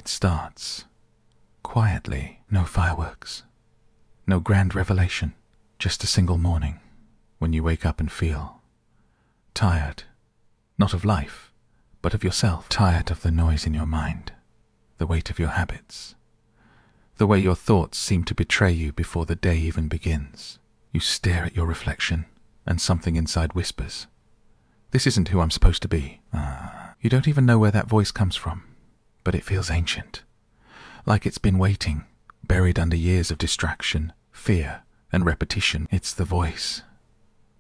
It starts quietly, no fireworks, no grand revelation, just a single morning when you wake up and feel tired, not of life, but of yourself, tired of the noise in your mind, the weight of your habits, the way your thoughts seem to betray you before the day even begins. You stare at your reflection, and something inside whispers, "This isn't who I'm supposed to be." You don't even know where that voice comes from, but it feels ancient, like it's been waiting, buried under years of distraction, fear, and repetition. It's the voice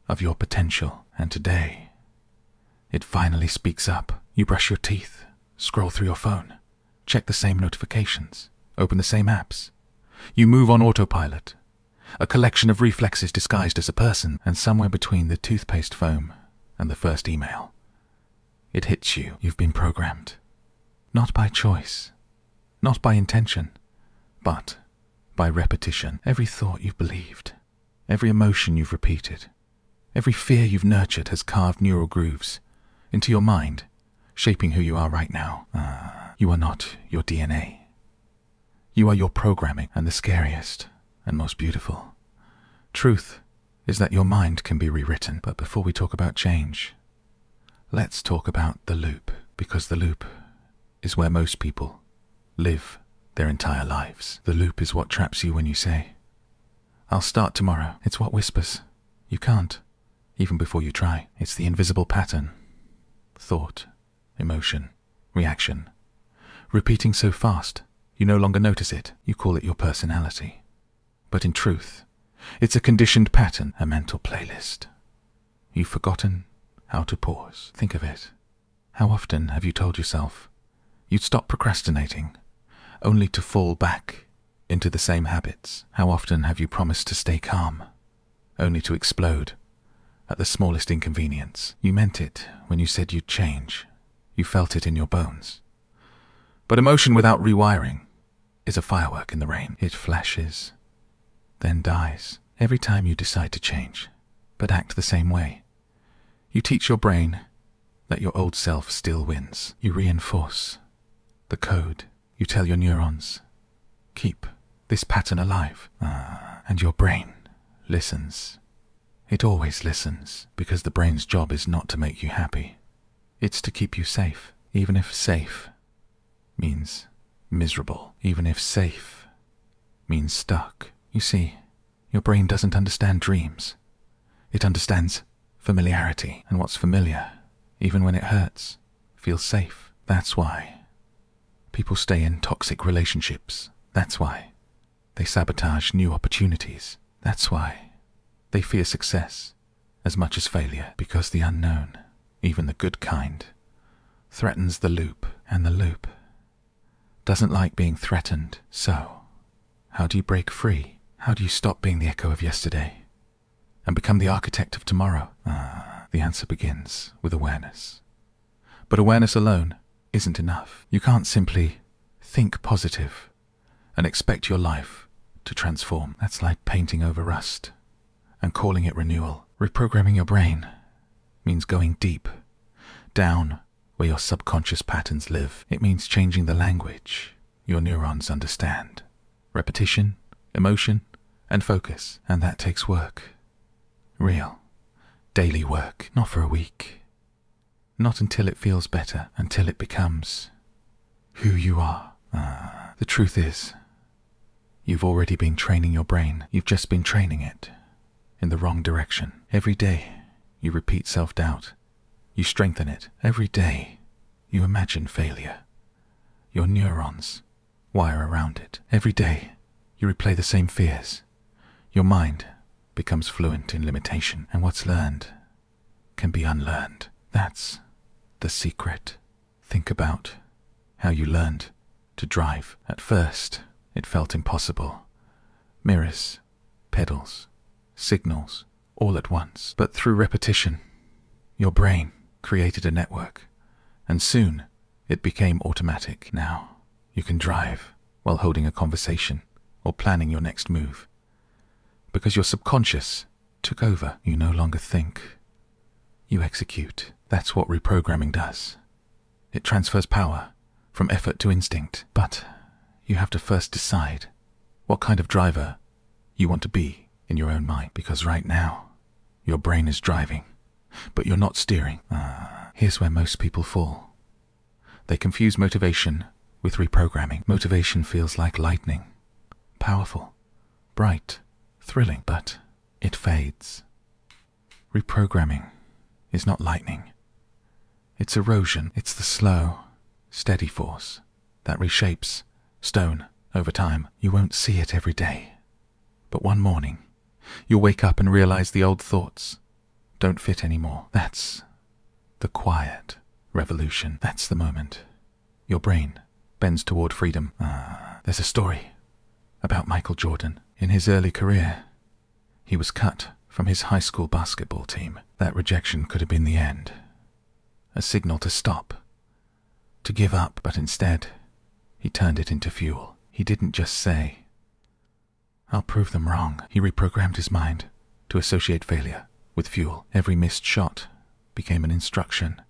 of your potential, and today, it finally speaks up. You brush your teeth, scroll through your phone, check the same notifications, open the same apps. You move on autopilot, a collection of reflexes disguised as a person, and somewhere between the toothpaste foam and the first email, it hits you. You've been programmed. Not by choice, not by intention, but by repetition. Every thought you've believed, every emotion you've repeated, every fear you've nurtured has carved neural grooves into your mind, shaping who you are right now. You are not your DNA. You are your programming, and the scariest and most beautiful truth is that your mind can be rewritten. But before we talk about change, let's talk about the loop, because the loop is where most people live their entire lives. The loop is what traps you when you say, "I'll start tomorrow." It's what whispers, "You can't," even before you try. It's the invisible pattern. Thought, emotion, reaction, repeating so fast you no longer notice it. You call it your personality. But in truth, it's a conditioned pattern, a mental playlist. You've forgotten how to pause. Think of it. How often have you told yourself you'd stop procrastinating, only to fall back into the same habits? How often have you promised to stay calm, only to explode at the smallest inconvenience? You meant it when you said you'd change. You felt it in your bones. But emotion without rewiring is a firework in the rain. It flashes, then dies every time you decide to change, but act the same way. You teach your brain that your old self still wins. You reinforce the code. You tell your neurons, "Keep this pattern alive." And your brain listens. It always listens, because the brain's job is not to make you happy. It's to keep you safe, even if safe means miserable, even if safe means stuck. You see, your brain doesn't understand dreams. It understands familiarity, and what's familiar, even when it hurts, feels safe. That's why people stay in toxic relationships. That's why they sabotage new opportunities. That's why they fear success as much as failure, because the unknown, even the good kind, threatens the loop, and the loop doesn't like being threatened. So, how do you break free? How do you stop being the echo of yesterday and become the architect of tomorrow? The answer begins with awareness. But awareness alone isn't enough. You can't simply think positive and expect your life to transform. That's like painting over rust and calling it renewal. Reprogramming your brain means going deep, down where your subconscious patterns live. It means changing the language your neurons understand. Repetition, emotion, and focus. And that takes work. Real, daily work. Not for a week. Not until it feels better. Until it becomes who you are. The truth is, you've already been training your brain. You've just been training it in the wrong direction. Every day, you repeat self-doubt. You strengthen it. Every day, you imagine failure. Your neurons wire around it. Every day, you replay the same fears. Your mind becomes fluent in limitation, and what's learned can be unlearned. That's the secret. Think about how you learned to drive. At first, it felt impossible. Mirrors, pedals, signals, all at once. But through repetition, your brain created a network, and soon it became automatic. Now, you can drive while holding a conversation or planning your next move, because your subconscious took over. You no longer think, you execute. That's what reprogramming does. It transfers power from effort to instinct. But you have to first decide what kind of driver you want to be in your own mind, because right now your brain is driving, but you're not steering. Here's where most people fall. They confuse motivation with reprogramming. Motivation feels like lightning, powerful, bright, thrilling, but it fades. Reprogramming is not lightning. It's erosion. It's the slow, steady force that reshapes stone over time. You won't see it every day, but one morning you'll wake up and realize the old thoughts don't fit anymore. That's the quiet revolution. That's the moment your brain bends toward freedom. There's a story about Michael Jordan. In his early career, he was cut from his high school basketball team. That rejection could have been the end, a signal to stop, to give up, but instead, he turned it into fuel. He didn't just say, "I'll prove them wrong." He reprogrammed his mind to associate failure with fuel. Every missed shot became an instruction.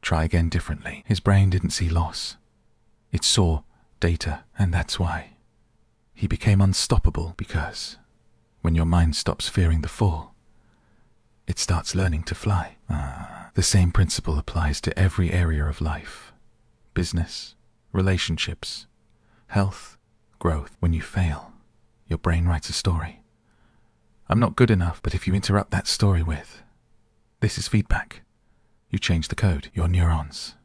Try again differently. His brain didn't see loss. It saw data, and that's why he became unstoppable, because when your mind stops fearing the fall, it starts learning to fly. The same principle applies to every area of life: business, relationships, health, growth. When you fail, your brain writes a story. I'm not good enough, but if you interrupt that story with, "This is feedback," you change the code. Your neurons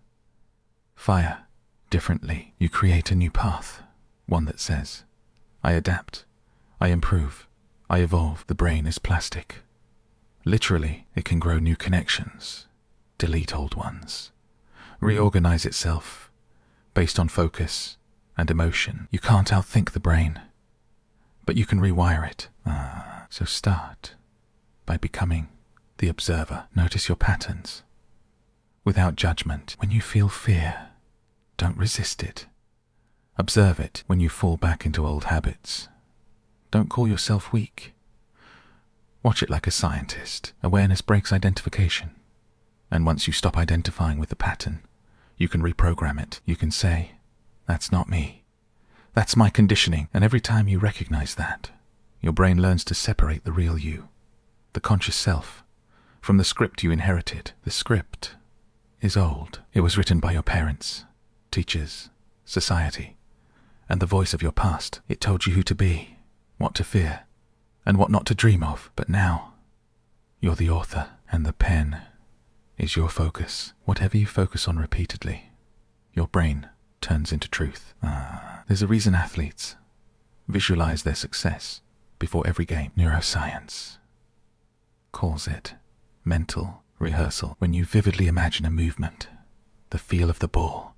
fire differently. You create a new path, one that says, "I adapt, I improve, I evolve." The brain is plastic. Literally, it can grow new connections, delete old ones, reorganize itself based on focus and emotion. You can't outthink the brain, but you can rewire it. So start by becoming the observer. Notice your patterns without judgment. When you feel fear, don't resist it. Observe it. When you fall back into old habits, don't call yourself weak. Watch it like a scientist. Awareness breaks identification. And once you stop identifying with the pattern, you can reprogram it. You can say, "That's not me. That's my conditioning." And every time you recognize that, your brain learns to separate the real you, the conscious self, from the script you inherited. The script is old. It was written by your parents, teachers, society, and the voice of your past. It told you who to be, what to fear, and what not to dream of. But now, you're the author, and the pen is your focus. Whatever you focus on repeatedly, your brain turns into truth. There's a reason athletes visualize their success before every game. Neuroscience calls it mental rehearsal. When you vividly imagine a movement, the feel of the ball,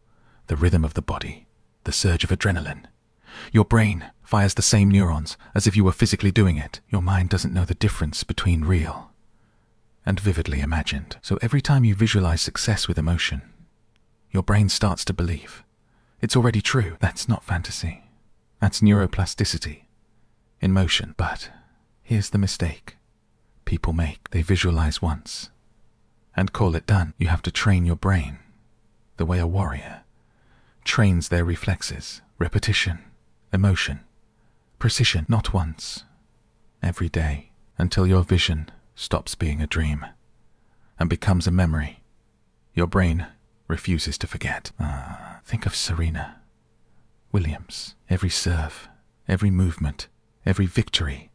the rhythm of the body, the surge of adrenaline, your brain fires the same neurons as if you were physically doing it. Your mind doesn't know the difference between real and vividly imagined. So every time you visualize success with emotion, your brain starts to believe it's already true. That's not fantasy. That's neuroplasticity in motion. But here's the mistake people make. They visualize once and call it done. You have to train your brain the way a warrior trains their reflexes. Repetition, emotion, precision. Not once, every day, until your vision stops being a dream and becomes a memory your brain refuses to forget. Think of Serena Williams. Every serve, every movement, every victory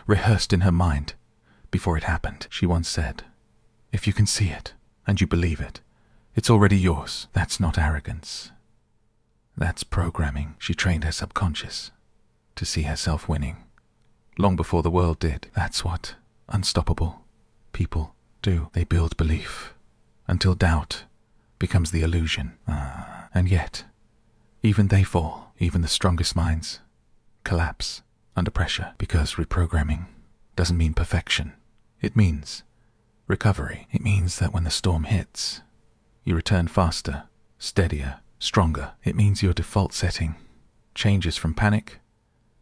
rehearsed in her mind before it happened. She once said, "If you can see it and you believe it, it's already yours." That's not arrogance. That's programming. She trained her subconscious to see herself winning long before the world did. That's what unstoppable people do. They build belief until doubt becomes the illusion. And yet, even they fall. Even the strongest minds collapse under pressure, because reprogramming doesn't mean perfection. It means recovery. It means that when the storm hits, you return faster, steadier, stronger. It means your default setting changes from panic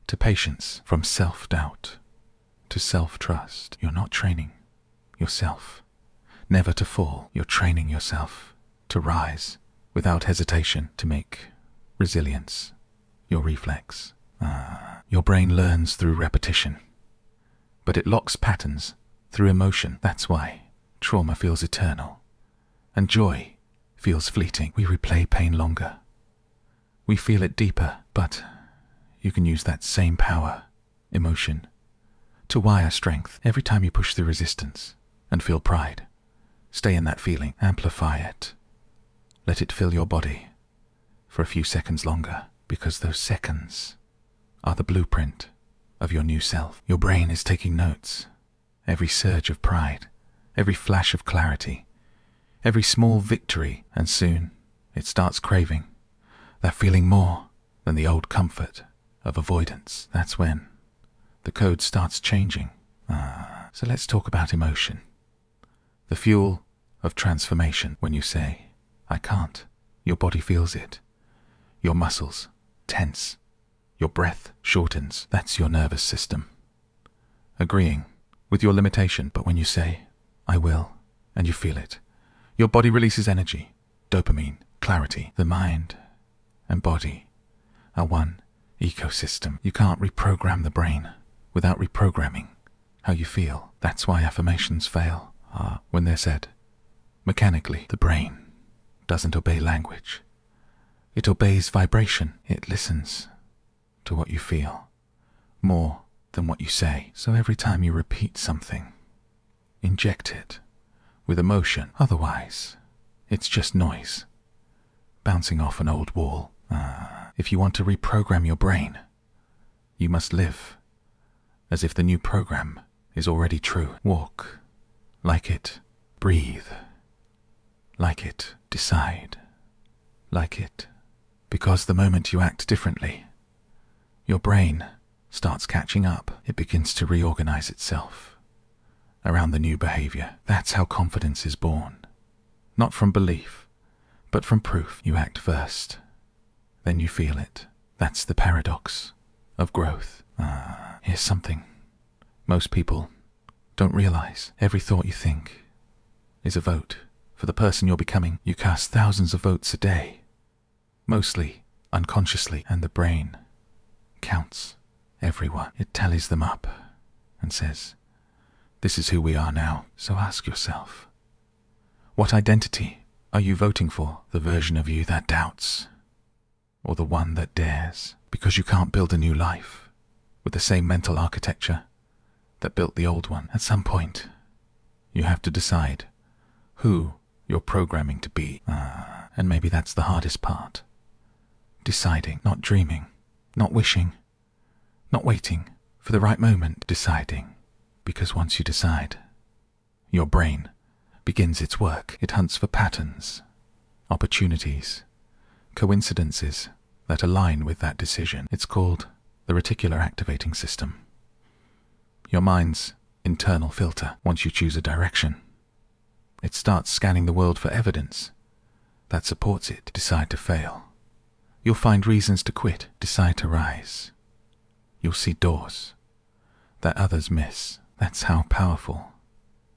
to patience, from self-doubt to self-trust. You're not training yourself never to fall. You're training yourself to rise without hesitation, to make resilience your reflex. Your brain learns through repetition, but it locks patterns through emotion. That's why trauma feels eternal, and joy feels fleeting. We replay pain longer. We feel it deeper, but you can use that same power, emotion, to wire strength. Every time you push through resistance and feel pride, stay in that feeling, amplify it. Let it fill your body for a few seconds longer, because those seconds are the blueprint of your new self. Your brain is taking notes. Every surge of pride, every flash of clarity, every small victory, and soon it starts craving that feeling more than the old comfort of avoidance. That's when the code starts changing. So let's talk about emotion. The fuel of transformation. When you say, I can't, your body feels it. Your muscles tense. Your breath shortens. That's your nervous system agreeing with your limitation. But when you say, I will, and you feel it, your body releases energy, dopamine, clarity. The mind and body are one ecosystem. You can't reprogram the brain without reprogramming how you feel. That's why affirmations fail when they're said mechanically. The brain doesn't obey language. It obeys vibration. It listens to what you feel more than what you say. So every time you repeat something, inject it with emotion. Otherwise, it's just noise bouncing off an old wall. If you want to reprogram your brain, you must live as if the new program is already true. Walk like it. Breathe like it. Decide like it. Because the moment you act differently, your brain starts catching up. It begins to reorganize itself around the new behavior. That's how confidence is born. Not from belief, but from proof. You act first, then you feel it. That's the paradox of growth. Here's something most people don't realize. Every thought you think is a vote for the person you're becoming. You cast thousands of votes a day, mostly unconsciously, and the brain counts everyone. It tallies them up and says, this is who we are now. So ask yourself, what identity are you voting for? The version of you that doubts, or the one that dares? Because you can't build a new life with the same mental architecture that built the old one. At some point, you have to decide who you're programming to be. And maybe that's the hardest part. Deciding, not dreaming, not wishing, not waiting for the right moment. Deciding, because once you decide, your brain begins its work. It hunts for patterns, opportunities, coincidences that align with that decision. It's called the reticular activating system. Your mind's internal filter. Once you choose a direction, it starts scanning the world for evidence that supports it. Decide to fail. You'll find reasons to quit. Decide to rise. You'll see doors that others miss. That's how powerful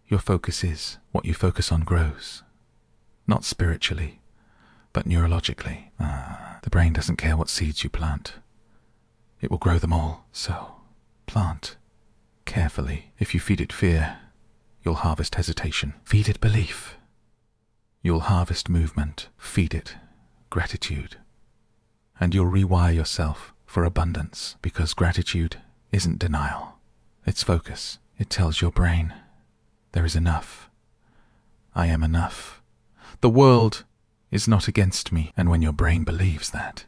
your focus is. What you focus on grows. Not spiritually, but neurologically. The brain doesn't care what seeds you plant. It will grow them all. So, plant carefully. If you feed it fear, you'll harvest hesitation. Feed it belief. You'll harvest movement. Feed it gratitude. And you'll rewire yourself for abundance. Because gratitude isn't denial. It's focus. It tells your brain, there is enough. I am enough. The world is not against me. And when your brain believes that,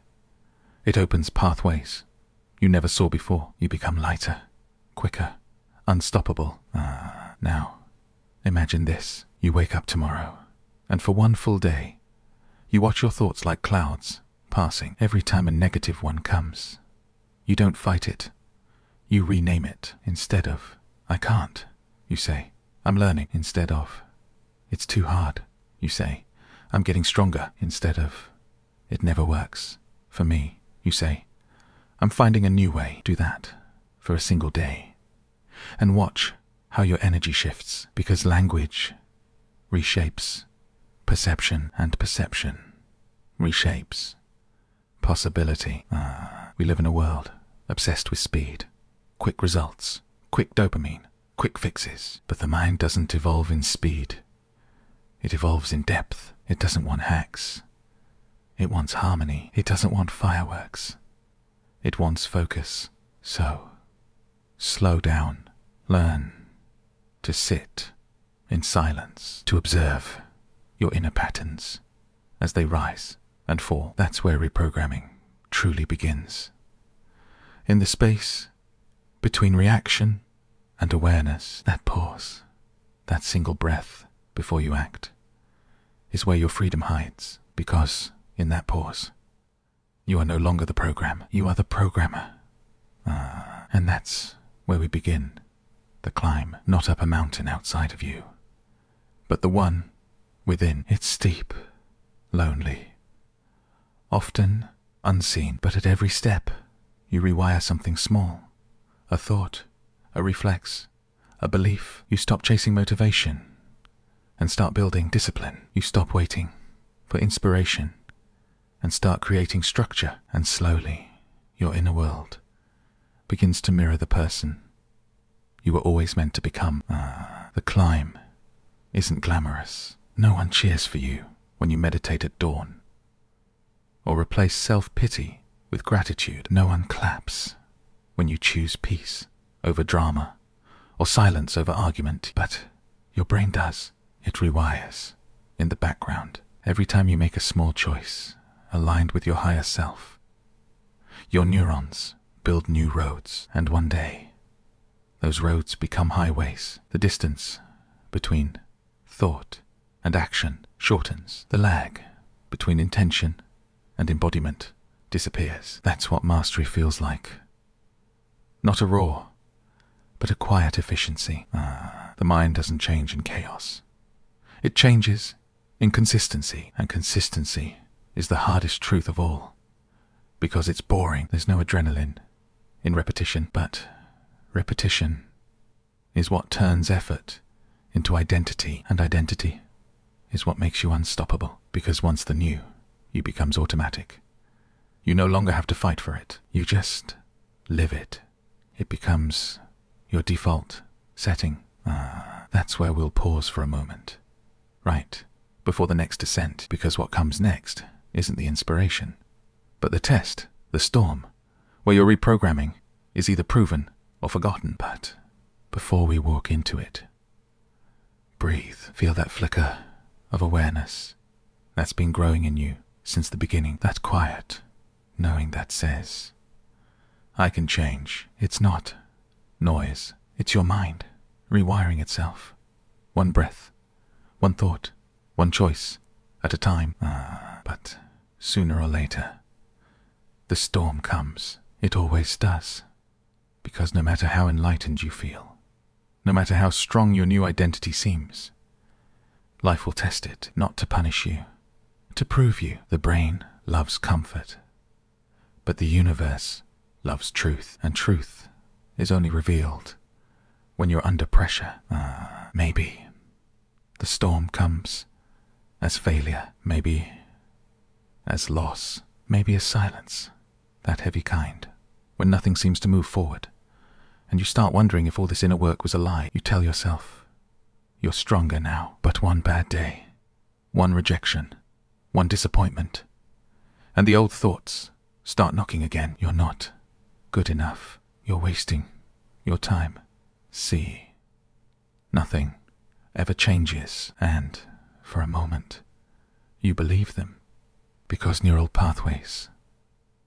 it opens pathways you never saw before. You become lighter, quicker, unstoppable. Now, imagine this. You wake up tomorrow, and for one full day, you watch your thoughts like clouds passing. Every time a negative one comes, you don't fight it. You rename it. Instead of, I can't, you say, I'm learning. Instead of, it's too hard, you say, I'm getting stronger. Instead of, it never works for me, you say, I'm finding a new way. Do that for a single day, and watch how your energy shifts, because language reshapes perception, and perception reshapes, possibility. We live in a world obsessed with speed, quick results, quick dopamine, quick fixes. But the mind doesn't evolve in speed. It evolves in depth. It doesn't want hacks. It wants harmony. It doesn't want fireworks. It wants focus. So, slow down. Learn to sit in silence, to observe your inner patterns as they rise and fall. That's where reprogramming truly begins. In the space between reaction and awareness, that pause, that single breath before you act, is where your freedom hides, because in that pause, you are no longer the program, you are the programmer. And that's where we begin the climb, not up a mountain outside of you, but the one within. It's steep, lonely, often unseen, but at every step you rewire something small, a thought, a reflex, a belief. You stop chasing motivation and start building discipline. You stop waiting for inspiration and start creating structure, and slowly your inner world begins to mirror the person you were always meant to become. The climb isn't glamorous. No one cheers for you when you meditate at dawn, or replace self-pity with gratitude. No one claps when you choose peace over drama, or silence over argument. But your brain does. It rewires in the background every time you make a small choice aligned with your higher self. Your neurons build new roads, and one day those roads become highways. The distance between thought and action shortens. The lag between intention and embodiment disappears. That's what mastery feels like. Not a roar, but a quiet efficiency. The mind doesn't change in chaos. It changes in consistency, and consistency is the hardest truth of all, because it's boring. There's no adrenaline in repetition, but repetition is what turns effort into identity, and identity is what makes you unstoppable, because once the new you becomes automatic. You no longer have to fight for it. You just live it. It becomes your default setting. That's where we'll pause for a moment, right before the next descent, because what comes next isn't the inspiration, but the test, the storm, where your reprogramming is either proven or forgotten. But before we walk into it, breathe. Feel that flicker of awareness that's been growing in you since the beginning. That quiet knowing that says, I can change. It's not noise. It's your mind rewiring itself. One breath, one thought, one choice at a time. But sooner or later, the storm comes. It always does. Because no matter how enlightened you feel, no matter how strong your new identity seems, life will test it, not to punish you, to prove you. The brain loves comfort, but the universe loves truth, and truth is only revealed when you're under pressure. Maybe the storm comes as failure, maybe as loss, maybe as silence, that heavy kind, when nothing seems to move forward, and you start wondering if all this inner work was a lie. You tell yourself, you're stronger now. But one bad day, one rejection, one disappointment, and the old thoughts start knocking again. You're not good enough. You're wasting your time. See, nothing ever changes, and for a moment, you believe them, because neural pathways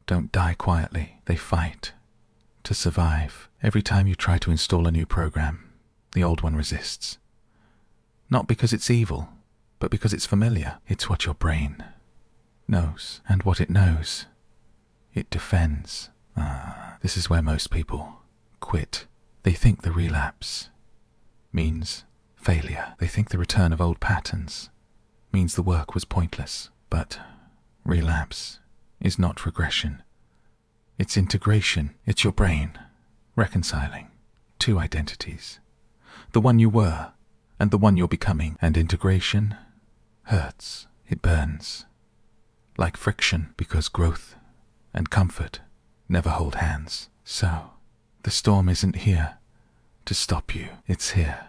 don't die quietly. They fight to survive. Every time you try to install a new program, the old one resists. Not because it's evil, but because it's familiar. It's what your brain knows, and what it knows, it defends. This is where most people quit. They think the relapse means failure. They think the return of old patterns means the work was pointless. But relapse is not regression. It's integration. It's your brain reconciling two identities, the one you were and the one you're becoming. And integration hurts. It burns. like friction, because growth and comfort never hold hands. So, the storm isn't here to stop you. It's here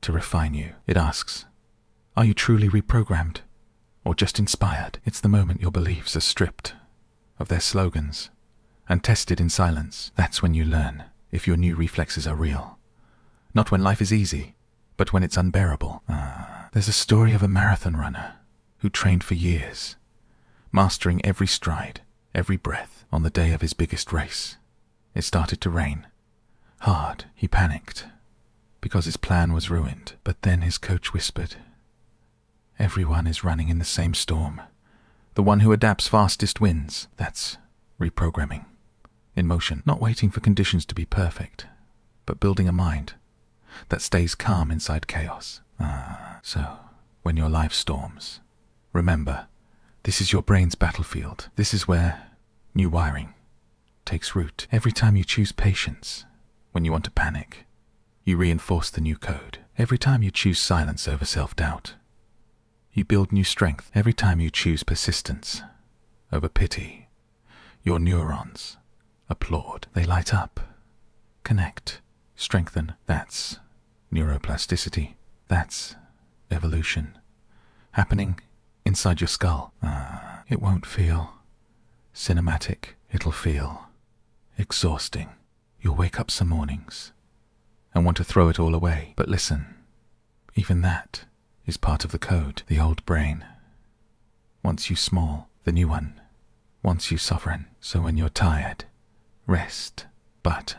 to refine you. It asks, are you truly reprogrammed or just inspired? It's the moment your beliefs are stripped of their slogans and tested in silence. That's when you learn if your new reflexes are real. Not when life is easy, but when it's unbearable. There's a story of a marathon runner who trained for years, mastering every stride, every breath. On the day of his biggest race, it started to rain. Hard. He panicked because his plan was ruined. But then his coach whispered, everyone is running in the same storm. The one who adapts fastest wins. That's reprogramming. In motion, not waiting for conditions to be perfect, but building a mind that stays calm inside chaos. So, when your life storms, remember, this is your brain's battlefield. This is where new wiring takes root. Every time you choose patience when you want to panic, you reinforce the new code. Every time you choose silence over self-doubt, you build new strength. Every time you choose persistence over pity, your neurons applaud. They light up, connect, strengthen. That's neuroplasticity. That's evolution happening inside your skull. It won't feel cinematic. It'll feel exhausting. You'll wake up some mornings and want to throw it all away. But listen, even that is part of the code. The old brain wants you small. The new one wants you sovereign. So when you're tired, rest, but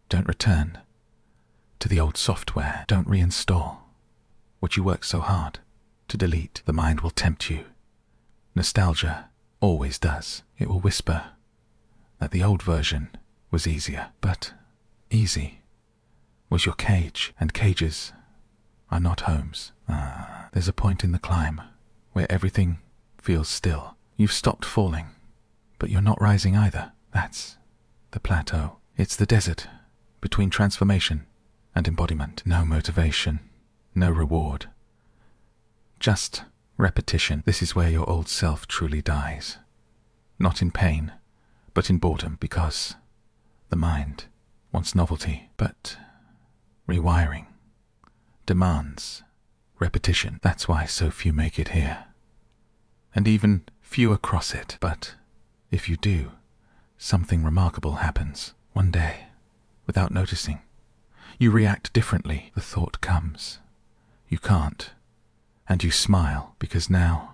don't return to the old software. Don't reinstall what you worked so hard to delete. The mind will tempt you. Nostalgia always does. It will whisper that the old version was easier, but easy was your cage, and cages are not homes. There's a point in the climb where everything feels still. You've stopped falling, but you're not rising either. That's the plateau. It's the desert between transformation and embodiment. No motivation, no reward, just repetition. This is where your old self truly dies. Not in pain, but in boredom, because the mind wants novelty, but rewiring demands repetition. That's why so few make it here, and even fewer cross it. But if you do, something remarkable happens. One day, without noticing, you react differently. The thought comes, you can't, and you smile, because now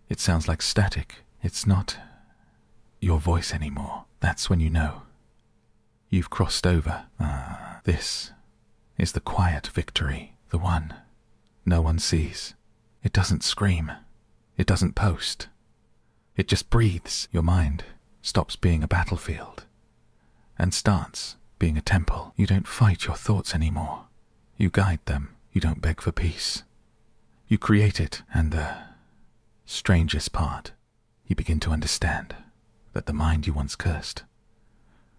it sounds like static. It's not your voice anymore. That's when you know you've crossed over. This is the quiet victory, the one no one sees. It doesn't scream. It doesn't post. It just breathes. Your mind stops being a battlefield and starts being a temple. You don't fight your thoughts anymore. You guide them. You don't beg for peace. You create it, and the strangest part, you begin to understand that the mind you once cursed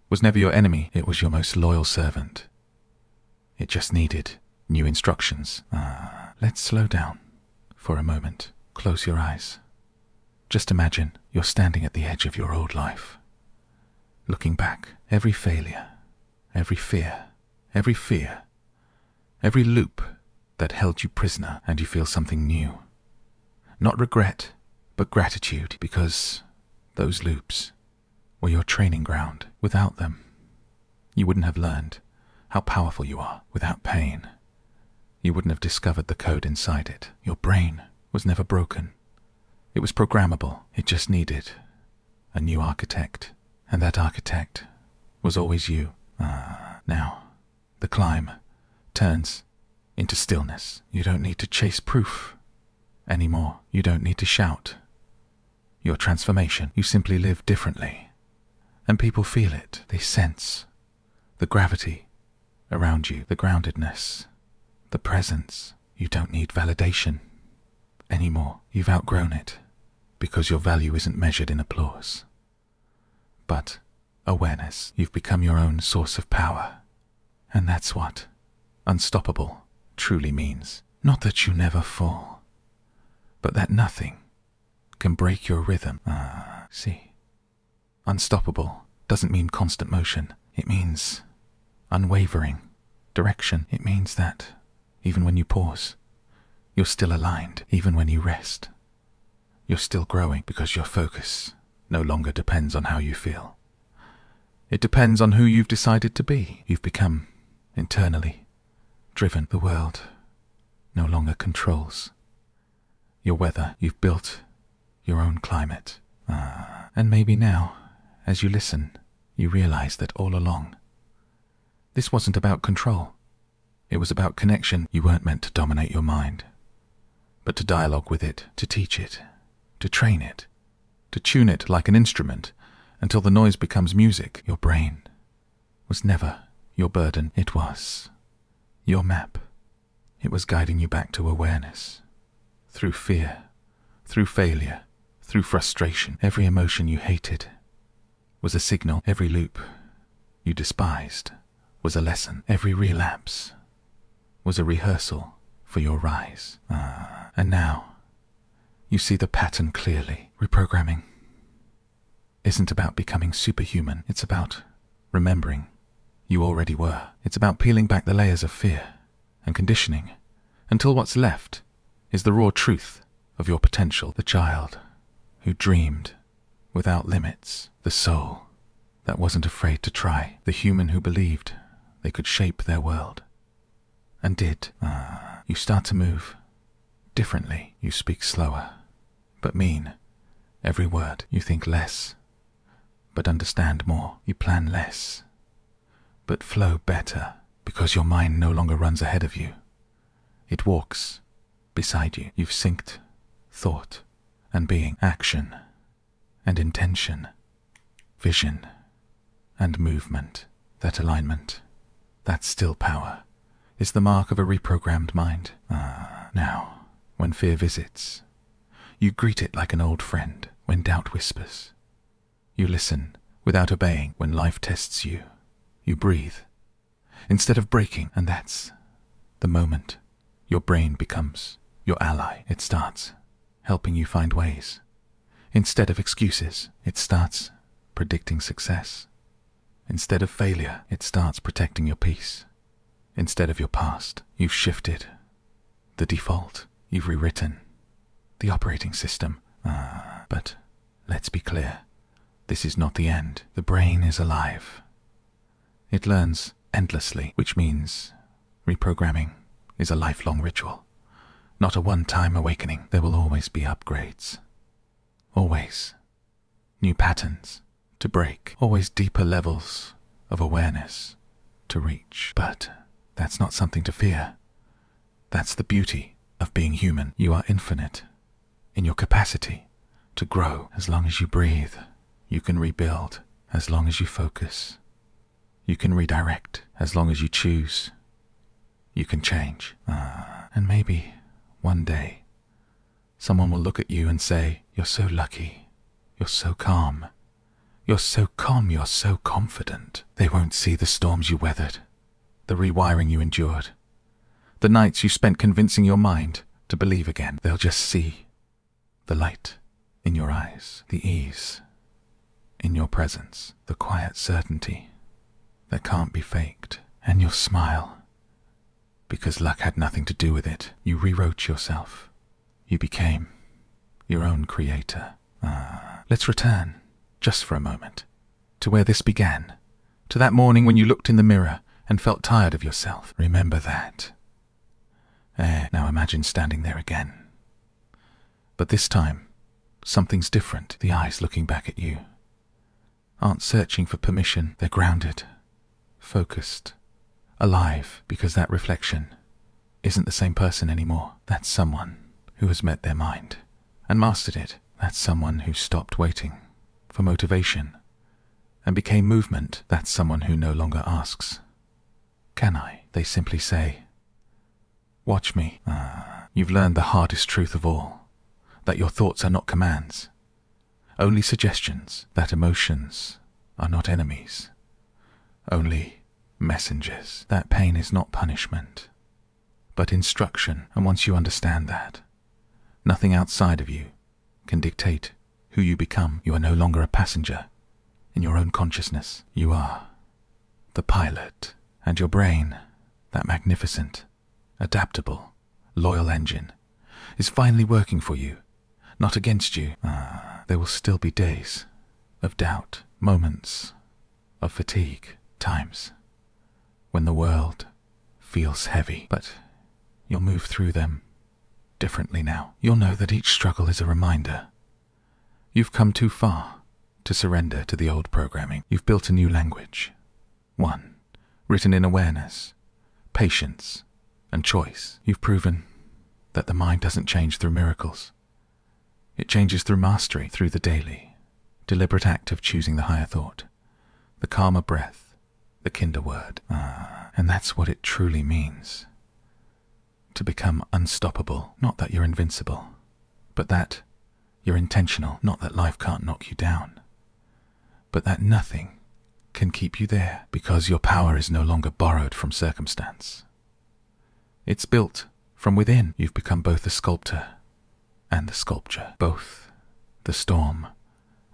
was never your enemy. It was your most loyal servant. It just needed new instructions. Let's slow down for a moment. Close your eyes. Just imagine you're standing at the edge of your old life, looking back. Every failure, every fear, every loop that held you prisoner, and you feel something new. Not regret, but gratitude, because those loops were your training ground. Without them, you wouldn't have learned how powerful you are. Without pain, you wouldn't have discovered the code inside it. Your brain was never broken. It was programmable. It just needed a new architect, and that architect was always you. Now, the climb turns into stillness. You don't need to chase proof anymore. You don't need to shout your transformation. You simply live differently, and people feel it. They sense the gravity around you, the groundedness, the presence. You don't need validation anymore. You've outgrown it, because your value isn't measured in applause, but awareness. You've become your own source of power, and that's what unstoppable truly means. Not that you never fall, but that nothing can break your rhythm. See. Unstoppable doesn't mean constant motion. It means unwavering direction. It means that even when you pause, you're still aligned. Even when you rest, you're still growing, because your focus no longer depends on how you feel. It depends on who you've decided to be. You've become internally driven. The world no longer controls your weather. You've built your own climate. And maybe now, as you listen, you realize that all along, this wasn't about control. It was about connection. You weren't meant to dominate your mind, but to dialogue with it, to teach it, to train it, to tune it like an instrument until the noise becomes music. Your brain was never your burden. It was your map. It was guiding you back to awareness. Through fear, through failure, through frustration, every emotion you hated was a signal. Every loop you despised was a lesson. Every relapse was a rehearsal for your rise. And now you see the pattern clearly. Reprogramming isn't about becoming superhuman. It's about remembering you already were. It's about peeling back the layers of fear and conditioning until what's left is the raw truth of your potential. The child who dreamed without limits. The soul that wasn't afraid to try. The human who believed they could shape their world. And did. You start to move differently. You speak slower, but mean every word. You think less, but understand more. You plan less, but flow better, because your mind no longer runs ahead of you. It walks beside you. You've synced thought and being, action and intention, vision and movement. That alignment, that still power, is the mark of a reprogrammed mind. Now, when fear visits, you greet it like an old friend. When doubt whispers, you listen without obeying. When life tests you, you breathe instead of breaking. And that's the moment your brain becomes your ally. It starts helping you find ways. Instead of excuses, it starts predicting success. Instead of failure, it starts protecting your peace. Instead of your past, you've shifted the default. You've rewritten the operating system. But let's be clear, this is not the end. The brain is alive. It learns endlessly, which means reprogramming is a lifelong ritual, not a one-time awakening. There will always be upgrades. Always new patterns to break. Always deeper levels of awareness to reach. But that's not something to fear. That's the beauty of being human. You are infinite in your capacity to grow. As long as you breathe, you can rebuild. As long as you focus, you can redirect. As long as you choose, you can change. And maybe one day, someone will look at you and say, "You're so lucky. You're so calm. You're so calm. You're so confident." They won't see the storms you weathered, the rewiring you endured, the nights you spent convincing your mind to believe again. They'll just see the light in your eyes, the ease in your presence, the quiet certainty that can't be faked, and you'll smile, because luck had nothing to do with it. You rewrote yourself. You became your own creator. Let's return, just for a moment, to where this began, to that morning when you looked in the mirror and felt tired of yourself. Remember that. Now imagine standing there again. But this time, something's different. The eyes looking back at you aren't searching for permission. They're grounded, focused, alive, because that reflection isn't the same person anymore. That's someone who has met their mind and mastered it. That's someone who stopped waiting for motivation and became movement. That's someone who no longer asks, "Can I?" They simply say, "Watch me." You've learned the hardest truth of all, that your thoughts are not commands, only suggestions, that emotions are not enemies, only messengers, that pain is not punishment, but instruction. And once you understand that, nothing outside of you can dictate who you become. You are no longer a passenger in your own consciousness. You are the pilot, and your brain, that magnificent, adaptable, loyal engine, is finally working for you, not against you. There will still be days of doubt, moments of fatigue, times when the world feels heavy, but you'll move through them differently now. You'll know that each struggle is a reminder. You've come too far to surrender to the old programming. You've built a new language, one written in awareness, patience, and choice. You've proven that the mind doesn't change through miracles. It changes through mastery, through the daily, deliberate act of choosing the higher thought, the calmer breath, the kinder word. And that's what it truly means to become unstoppable. Not that you're invincible, but that you're intentional. Not that life can't knock you down, but that nothing can keep you there, because your power is no longer borrowed from circumstance. It's built from within. You've become both the sculptor and the sculpture, both the storm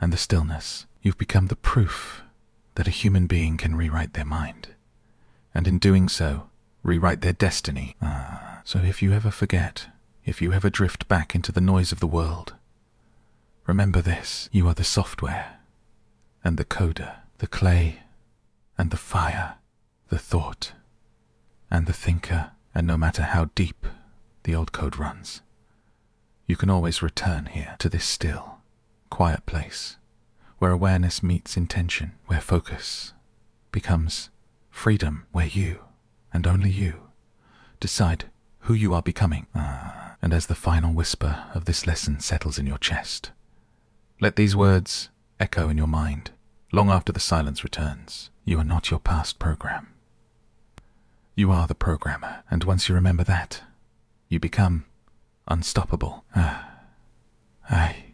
and the stillness. You've become the proof that a human being can rewrite their mind, and in doing so, rewrite their destiny. So if you ever forget, if you ever drift back into the noise of the world, remember this: you are the software and the coder, the clay and the fire, the thought and the thinker. And no matter how deep the old code runs, you can always return here to this still, quiet place where awareness meets intention, where focus becomes freedom, where you, and only you, decide who you are becoming. And as the final whisper of this lesson settles in your chest, let these words echo in your mind long after the silence returns. You are not your past program. You are the programmer, and once you remember that, you become unstoppable. Aye.